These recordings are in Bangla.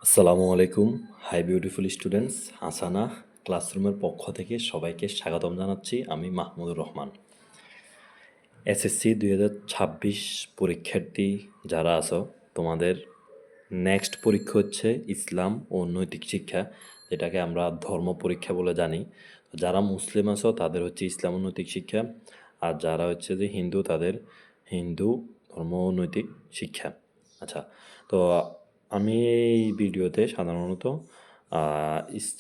আসসালামু আলাইকুম। হাই বিউটিফুল স্টুডেন্টস, হাসানা ক্লাসরুমের পক্ষ থেকে সবাইকে স্বাগতম জানাচ্ছি। আমি মাহমুদুর রহমান। এসএসসি 2026 পরীক্ষার্থী যারা আছো, তোমাদের নেক্সট পরীক্ষা হচ্ছে ইসলাম ও নৈতিক শিক্ষা, যেটাকে আমরা ধর্ম পরীক্ষা বলে জানি। যারা মুসলিম আছো তাদের হচ্ছে ইসলাম ও নৈতিক শিক্ষা, আর যারা হচ্ছে যে হিন্দু তাদের হিন্দু ধর্ম ও নৈতিক শিক্ষা। আচ্ছা, তো আমি এই ভিডিওতে সাধারণত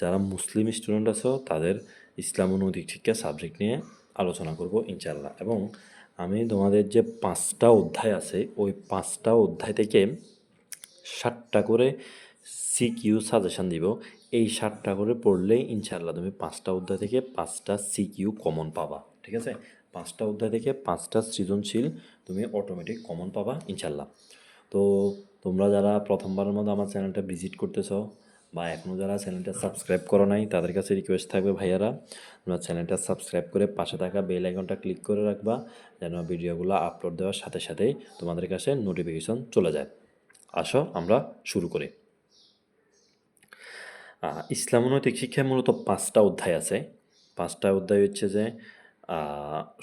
যারা মুসলিম স্টুডেন্ট আছো তাদের ইসলাম ও নৈতিক শিক্ষা সাবজেক্ট নিয়ে আলোচনা করব ইনশাল্লাহ। এবং আমি তোমাদের যে 5টা অধ্যায় আছে ওই 5টা অধ্যায় থেকে 7টা করে সিকিউ সাজেশান দিব। এই 7টা করে পড়লেই ইনশাল্লাহ তুমি 5টা অধ্যায় থেকে 5টা সিকিউ কমন পাবা। ঠিক আছে, 5টা অধ্যায় থেকে 5টা সৃজনশীল তুমি অটোমেটিক কমন পাবা ইনশাল্লাহ। তো তোমরা যারা প্রথমবারের মতো আমার চ্যানেলটা ভিজিট করতেছ বা এখনও যারা চ্যানেলটা সাবস্ক্রাইব করো নাই, তাদের কাছে রিকোয়েস্ট থাকবে ভাইয়ারা, তোমরা চ্যানেলটা সাবস্ক্রাইব করে পাশে থাকা বেল আইকনটা ক্লিক করে রাখবা, যেন ভিডিওগুলো আপলোড দেওয়ার সাথে সাথেই তোমাদের কাছে নোটিফিকেশন চলে যায়। আসো আমরা শুরু করি। ইসলাম ও নৈতিক শিক্ষায় মূলত 5টা অধ্যায় আছে। 5টা অধ্যায় হচ্ছে যে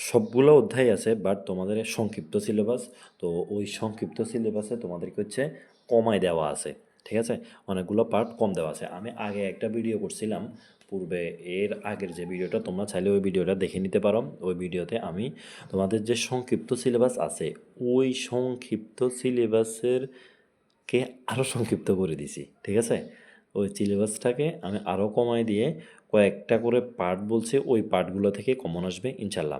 সবগুলো অধ্যায় আছে, বাট তোমাদের সংক্ষিপ্ত সিলেবাস। তো ওই সংক্ষিপ্ত সিলেবাসে তোমাদেরকে হচ্ছে কমায় দেওয়া আছে। ঠিক আছে, অনেকগুলো পার্ট কম দেওয়া আছে। আমি আগে একটা ভিডিও করছিলাম পূর্বে, এর আগের যে ভিডিওটা, তোমরা চাইলে ওই ভিডিওটা দেখে নিতে পারো। ওই ভিডিওতে আমি তোমাদের যে সংক্ষিপ্ত সিলেবাস আছে ওই সংক্ষিপ্ত সিলেবাসের কে আরও সংক্ষিপ্ত করে দিছি। ঠিক আছে, ওই সিলেবাসটাকে আমি আরও কমায় দিয়ে কয়েকটা করে পার্ট বলছে, ওই পার্টগুলো থেকে কমন আসবে ইনশাল্লাহ।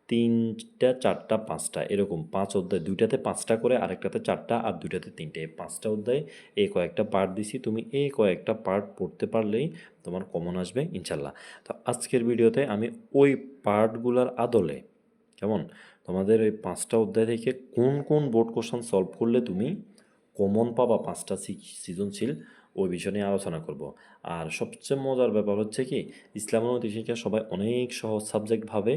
3টা 4টা 5টা এরকম 5 অধ্যায়, 2টাতে 5টা করে, আরেকটাতে 4টা আর 2টাতে 3টে, 5টা অধ্যায় এই কয়েকটা পার্ট দিছি। তুমি এই কয়েকটা পার্ট পড়তে পারলেই তোমার কমন আসবে ইনশাল্লাহ। তো আজকের ভিডিওতে আমি ওই পার্টগুলোর আদলে, কেমন, তোমাদের ওই 5টা অধ্যায় থেকে কোন কোন বোর্ড কোশ্চেন সলভ করলে তুমি কমন পাবা 5টা সৃজনশীল, ওই বিষয় নিয়ে আলোচনা করব। আর সবচেয়ে মজার ব্যাপার হচ্ছে কি, ইসলাম ও নৈতিক শিক্ষা সবাই অনেক সহজ সাবজেক্ট ভাবে,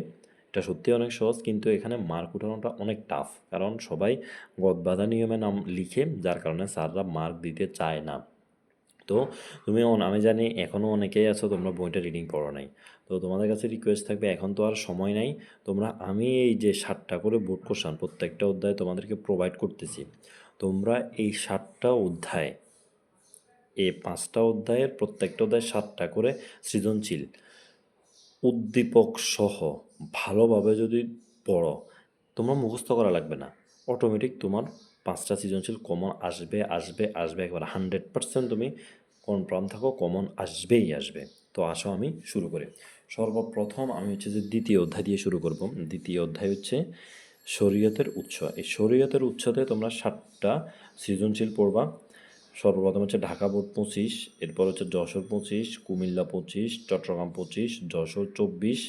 এটা সত্যি অনেক সহজ, কিন্তু এখানে মার্ক উঠানোটা অনেক টাফ, কারণ সবাই গদবাঁধা নিয়মে নাম লিখে, যার কারণে স্যাররা মার্ক দিতে চায় না। তো তুমি আমি জানি এখনও অনেকেই আছো তোমরা বইটা রিডিং করো নাই। তো তোমাদের কাছে রিকোয়েস্ট থাকবে, এখন তো আর সময় নাই, তোমরা, আমি এই যে 7টা করে বোর্ড কোশ্চেন প্রত্যেকটা অধ্যায় তোমাদেরকে প্রোভাইড করতেছি, তোমরা এই 7টা অধ্যায়, এই 5টা অধ্যায়ের প্রত্যেকটা অধ্যায় 7টা করে সৃজনশীল উদ্দীপক সহ ভালোভাবে যদি পড়ো, তোমরা মুখস্থ করা লাগবে না, অটোমেটিক তোমার 5টা সৃজনশীল কমন আসবে আসবে আসবে, একবার 100% তুমি কনফার্ম থাকো, কমন আসবেই আসবে। তো আসো আমি শুরু করি। সর্বপ্রথম আমি হচ্ছে যে দ্বিতীয় অধ্যায় দিয়ে শুরু করব। দ্বিতীয় অধ্যায় হচ্ছে শরীয়তের উৎস। এই শরীয়তের উৎসতে তোমরা 7টা সৃজনশীল পড়বা। সর্বপ্রথম হচ্ছে ঢাকা বোর্ড 25, এরপর হচ্ছে যশোর 25, কুমিল্লা 25, চট্টগ্রাম 25, যশোর 24,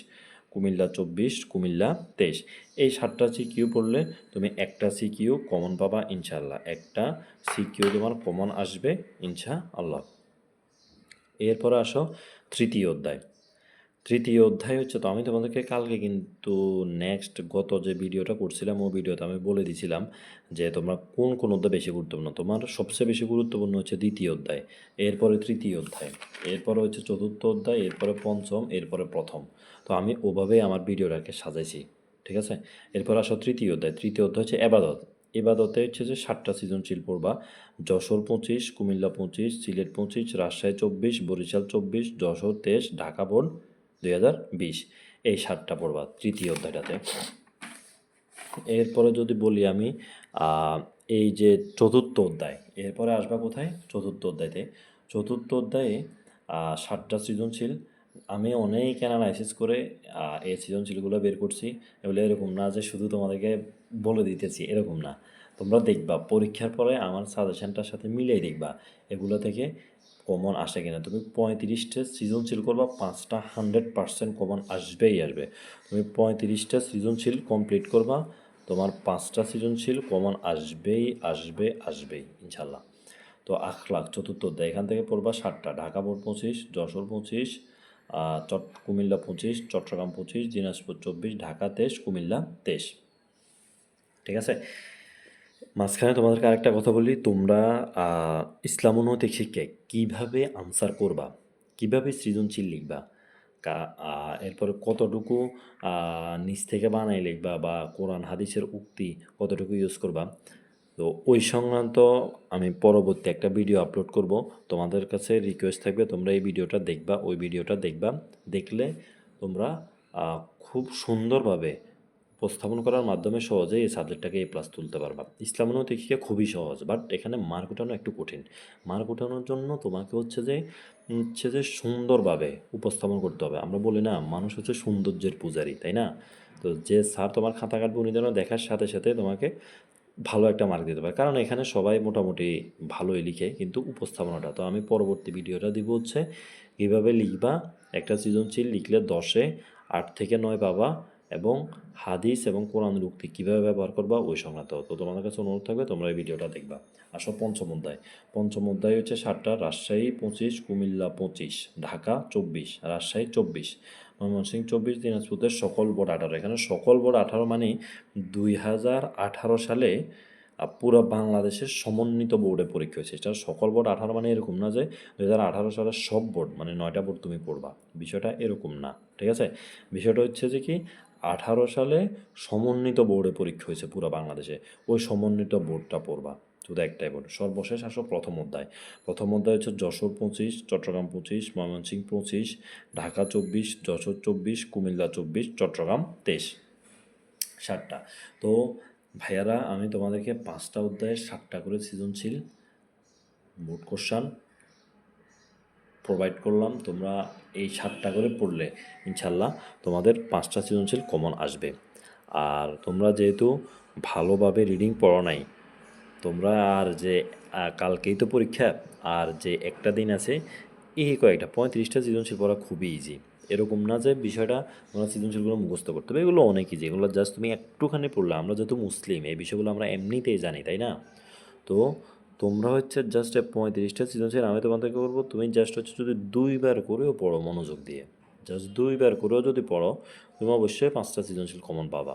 কুমিল্লা 24, কুমিল্লা 23। এই 7টা সিকিউ পড়লে তুমি একটা সিকিউ কমন পাবা ইনশাআল্লাহ, একটা সিকিউ তোমার কমন আসবে ইনশাআল্লাহ। এরপরে আসো তৃতীয় অধ্যায়। তৃতীয় অধ্যায় হচ্ছে, তো আমি তোমাদেরকে কালকে কিন্তু গত যে ভিডিওটা করছিলাম ওই ভিডিওতে আমি বলে দিয়েছিলাম যে তোমরা কোন কোন অধ্যায় বেশি গুরুত্বপূর্ণ। তোমার সবচেয়ে বেশি গুরুত্বপূর্ণ হচ্ছে দ্বিতীয় অধ্যায়, এরপরে তৃতীয় অধ্যায়, এরপরে হচ্ছে চতুর্থ অধ্যায়, এরপরে পঞ্চম, এরপরে প্রথম। তো আমি ওভাবেই আমার ভিডিওটাকে সাজাইছি। ঠিক আছে, এরপর আসো তৃতীয় অধ্যায়। তৃতীয় অধ্যায় হচ্ছে এবাদত। এবাদতে হচ্ছে যে 7টা সৃজনশীল পড়বা। যশোর 25, কুমিল্লা 25, সিলেট 25, রাজশাহী 24, বরিশাল 24, যশোর 23, ঢাকা বোর্ড 2020। এই 7টা পড়বা তৃতীয় অধ্যায়টাতে। এরপরে যদি বলি আমি এই যে চতুর্থ অধ্যায়, এরপরে আসবা কোথায়, চতুর্থ অধ্যায়তে। চতুর্থ অধ্যায়ে 7টা সৃজনশীল আমি অনেক অ্যানালাইসিস করে এই সৃজনশীলগুলো বের করছি। এগুলো এরকম না যে শুধু তোমাদেরকে বলে দিতেছি, এরকম না, তোমরা দেখবা পরীক্ষার পরে আমার সাজেশনটার সাথে মিলিয়ে দেখবা এগুলো থেকে কমন আসে কিনা। তুমি 35টা সৃজনশীল করবা, 5টা 100% কমন আসবেই আসবে। তুমি 35টা সৃজনশীল কমপ্লিট করবা, তোমার 5টা সৃজনশীল কমন আসবেই আসবে আসবেই ইনশাল্লাহ। তো আখলাক চতুর্থ অধ্যায়, এখান থেকে পড়বা 7টা। ঢাকা বোর্ড 25, যশোর 25, কুমিল্লা 25, চট্টগ্রাম 25, দিনাজপুর 24, ঢাকা 23, কুমিল্লা 23। ঠিক আছে, মাঝখানে তোমাদেরকে আরেকটা কথা বলি, তোমরা ইসলাম নৈতিক শিক্ষায় কীভাবে আনসার করবা, কীভাবে সৃজনশীল লিখবা, এরপরে কতটুকু নিচ থেকে বানাই লিখবা বা কোরআন হাদিসের উক্তি কতটুকু ইউজ করবা। তো ওই সংক্রান্ত আমি পরবর্তী একটা ভিডিও আপলোড করব। তোমাদের কাছে রিকোয়েস্ট থাকবে তোমরা এই ভিডিওটা দেখবা, ওই ভিডিওটা দেখবা, দেখলে তোমরা খুব সুন্দরভাবে উপস্থাপন করার মাধ্যমে সহজেই এই সাবজেক্টটাকে A+ তুলতে পারবা। ইসলাম নৈতিক শিক্ষা খুবই সহজ, বাট এখানে মার্ক ওঠানো একটু কঠিন। মার্ক ওঠানোর জন্য তোমাকে হচ্ছে যে সুন্দরভাবে উপস্থাপন করতে হবে। আমরা বলি না, মানুষ হচ্ছে সৌন্দর্যের পূজারী, তাই না? তো যে স্যার তোমার খাতা কাটবে উনি যেন দেখার সাথে সাথে তোমাকে ভালো একটা মার্ক দিতে পারে, কারণ এখানে সবাই মোটামুটি ভালোই লিখে, কিন্তু উপস্থাপনাটা। তো আমি পরবর্তী ভিডিওটা দিব হচ্ছে কীভাবে লিখবা, একটা সৃজনশীল লিখলে 10-এ 8 থেকে 9 পাবা, এবং হাদিস এবং কোরআনের উক্তি কীভাবে ব্যবহার করবা ওই সংক্রান্ত। তো তোমাদের কাছে অনুরোধ থাকবে তোমরা এই ভিডিওটা দেখবা। আসো পঞ্চম অধ্যায়। পঞ্চম অধ্যায় হচ্ছে 7টা: রাজশাহী 25, কুমিল্লা 25, ঢাকা 24, রাজশাহী 24, ময়মনসিংহ 24, দিনাজপুরের সকল বোর্ড 18। এখানে সকল বোর্ড 18 মানে 2018 সালে পুরো বাংলাদেশের সমন্বিত বোর্ডে পরীক্ষা হয়েছে। এটা সকল বোর্ড 18 মানে এরকম না যে 2018 সালের সব বোর্ড মানে 9টা বোর্ড তুমি পড়বা, বিষয়টা এরকম না, ঠিক আছে? বিষয়টা হচ্ছে যে কি, 18 সালে সমন্বিত বোর্ডে পরীক্ষা হয়েছে পুরো বাংলাদেশে, ওই সমন্বিত বোর্ডটা পড়বা, শুধু একটাই বোর্ড। সর্বশেষ আসো প্রথম অধ্যায়। প্রথম অধ্যায় হচ্ছে যশোর 25, চট্টগ্রাম 25, ময়মনসিংহ 25, ঢাকা 24, যশোর 24, কুমিল্লা 24, চট্টগ্রাম 23, 7টা। তো ভাইয়ারা, আমি তোমাদেরকে 5টা অধ্যায়ের 7টা করে সৃজনশীল বোর্ড কোশ্চান প্রোভাইড করলাম। তোমরা এই 7টা করে পড়লে ইনশাল্লাহ তোমাদের 5টা সৃজনশীল কমন আসবে। আর তোমরা যেহেতু ভালোভাবে রিডিং পড়ো নাই, তোমরা আর যে কালকেই তো পরীক্ষা, আর যে একটা দিন আছে, এই কয়েকটা 35টা সৃজনশীল পড়া খুবই ইজি। এরকম না যে বিষয়টা তোমরা সৃজনশীলগুলো মুখস্থ করতে হবে, এগুলো অনেক ইজি, এগুলো জাস্ট তুমি একটুখানি পড়লে। আমরা যেহেতু মুসলিম, এই বিষয়গুলো আমরা এমনিতেই জানি, তাই না? তো তোমরা হচ্ছে জাস্ট 35টা সৃজনশীল আমি তোমাদেরকে বলবো, তুমি জাস্ট হচ্ছে যদি 2বার করেও পড়ো মনোযোগ দিয়ে, জাস্ট 2বার করেও যদি পড়ো, তুমি অবশ্যই 5টা সৃজনশীল কমন পাবা।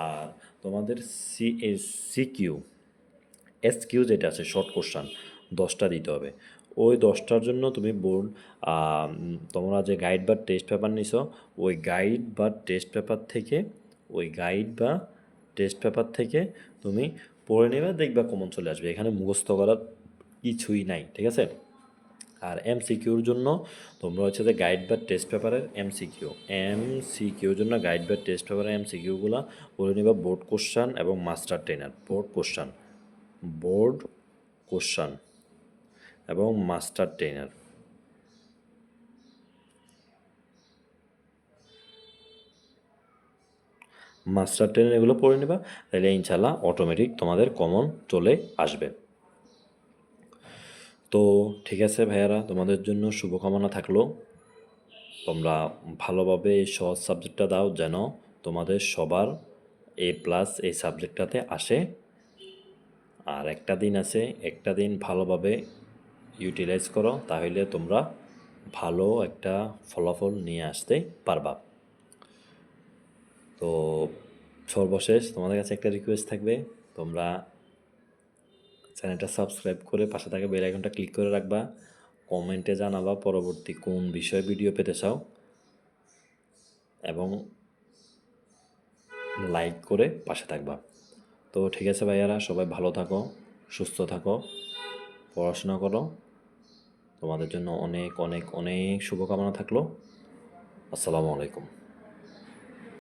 আর তোমাদের সিকিউ SQ যেটা আছে শর্ট কোশ্চান 10টা দিতে হবে। ওই 10টার জন্য তুমি বোর্ড, তোমরা যে গাইড বা টেস্ট পেপার নিছো, ওই গাইড বা টেস্ট পেপার থেকে তুমি পড়ে নেবে, দেখবে কমন চলে আসবে। এখানে মুখস্থ করার কিছুই নাই, ঠিক আছে? আর MCQর জন্য তোমরা হচ্ছে যে গাইড বা টেস্ট পেপারের MCQর জন্য গাইড বা টেস্ট পেপারের MCQগুলো পড়ে নেবে, বোর্ড কোশ্চান এবং মাস্টার ট্রেনার বোর্ড কোশ্চান এবং মাস্টার ট্রেনার। এগুলো পড়ে নেবা, তাহলে ইনশাল্লাহ অটোমেটিক তোমাদের কমন চলে আসবে। তো ঠিক আছে ভাইয়ারা, তোমাদের জন্য শুভকামনা থাকলো। তোমরা ভালোভাবে এই সহজ সাবজেক্টটা দাও, যেন তোমাদের সবার A+ এই সাবজেক্টটাতে আসে। আর একটা দিন আছে, একটা দিন ভালোভাবে ইউটিলাইজ করো, তাহলে তোমরা ভালো একটা ফলাফল নিয়ে আসতে পারবা। তো সর্বশেষ তোমাদের কাছে একটা রিকোয়েস্ট থাকবে, তোমরা চ্যানেলটা সাবস্ক্রাইব করে পাশে থাকা বেল আইকনটা ক্লিক করে রাখবা। কমেন্টে জানাবা পরবর্তী কোন বিষয়ে ভিডিও পেতে চাও, এবং লাইক করে পাশে থাকবা। তো ঠিক আছে ভাইয়ারা, সবাই ভালো থাকো, সুস্থ থাকো, পড়াশোনা করো। তোমাদের জন্য অনেক অনেক অনেক শুভকামনা থাকলো। আসসালামু আলাইকুম।